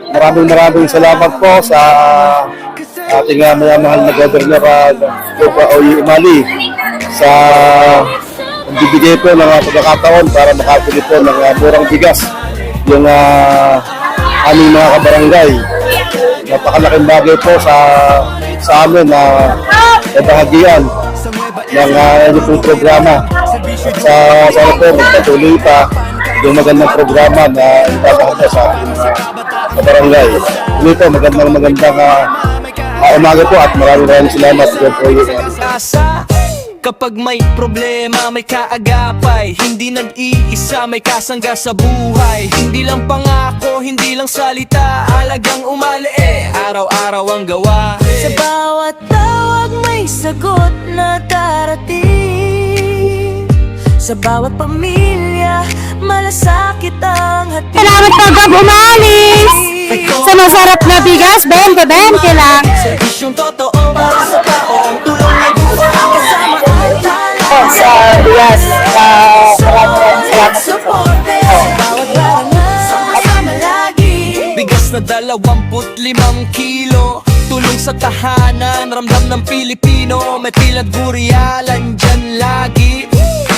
Maraming salamat po sa ating mahal na Governor Oye Umali sa bibigay po ng pagkakataon para makabili po ng murang bigas yung aming mga kabarangay. Napakalaking bagay po sa amin na nabahagian ng inyong pong programa. Sana po magpatuloy pa yung magandang programa na ipapakita sa ating kabarangay. Ito po, magandang umaga po at maraming salamat po yung kapag may problema, may kaagapay. Hindi nag-iisa, may kasangga sa buhay. Hindi lang pangako, hindi lang salita. Alagang umali araw-araw ang gawa. Sa bawat tawag may sagot na darating. Sa bawat pamilya, malasakit ang hati. Salamat po, Gov. Umalis! Sa masarap na bigas, 20-20 lang. Servisyong totoo para sa taong tulong na buo ang kasama ang tala. Sa bigas, maraming salamat po. Bawat barangan, sama lagi. Bigas na 25 kilo, tulong sa tahanan, ramdam ng Pilipino. May pilad guryalan dyan lagi.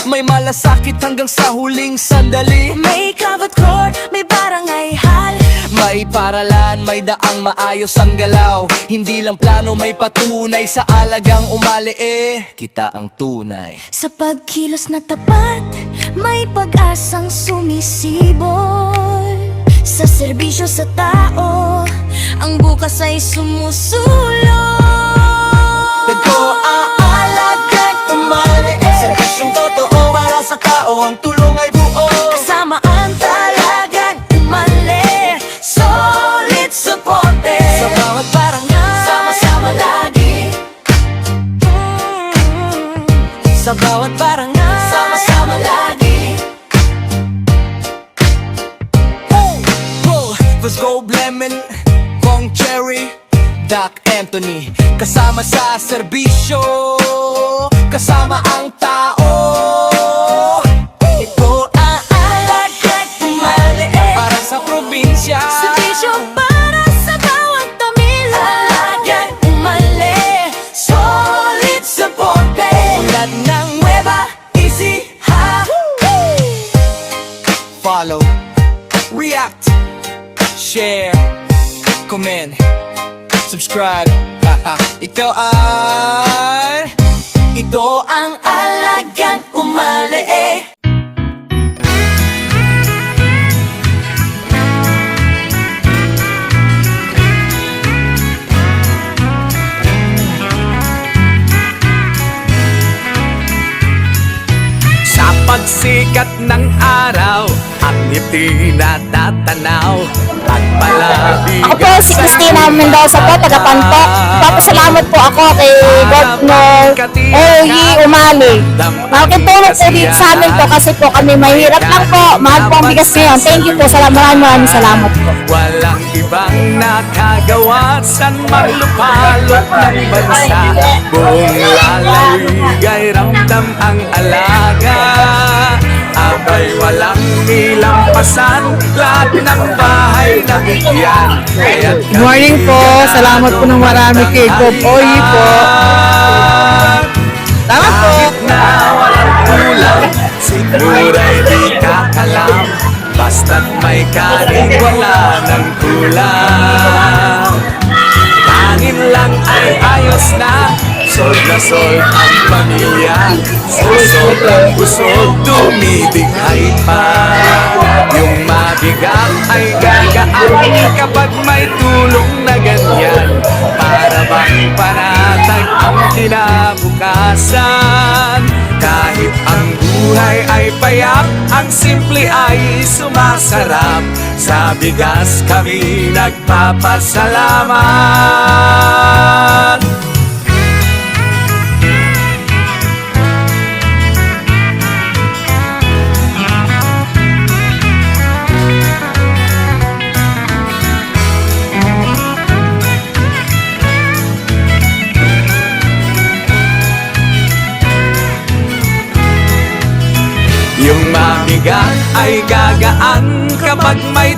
May malasakit hanggang sa huling sandali. May covered court, may barangay hall. May paralan, may daang maayos ang galaw. Hindi lang plano, may patunay. Sa alagang umali kita ang tunay. Sa pagkilos na tapat, may pag-asang sumisibol. Sa serbisyo sa tao, ang bukas ay sumusulong. Nag-aalagang umali servisyong totoo para sa tao, ang tulong ay buo. Kasama ang talagang umali, solid supporte. Sa bawat barangay, sama-sama lagi. sa bawat barangay, Sama-sama lagi. Vasco Lemon, Kong Cherry, Doc Anthony. Kasama sa serbisyo, kasama ang tao. Ito ang alagang umali. Para sa probinsya, Serbisyo para sa bawat pamilya. Alagang umali, solid supporte. tulad ng Nueva Ecija. follow, react, share, comment, subscribe. Ito ang alagang umali. Sa pagsikat ng araw, ang ngiti na tatanaw, pagpalabi. Ako po si Christina Mendoza po, taga Pantok. Papasalamat po ako kay Governor Oye Umali. Makikitulong po dito sa amin po kasi po kami mahirap lang po. Mahal po ang bigas ngayon. Thank you po. Maraming salamat po. Walang ibang nakagawa, san maglupalot ng bansa. Buong lalaligay, ramdam ang alaga. Abay walang nilampasan, lahat ng bahay na bigyan. Good morning po. Salamat po ng marami kay Gov. Oye po. Tama po. Kahit na walang kulang, siguray di kakalam. Basta't may kanin, wala ng kulang. Tangin lang ay ayos na, sold na sold ang pamilya. Susod ang busog, dumibigay pa. Yung mabigat ay gagaan kapag may tulong na ganyan. Para bang panatag ang kinabukasan. Kahit ang buhay ay payak, ang simple ay sumasarap. Sa bigas kami nagpapasalamat. Yung mabigat ay gagaan kapag may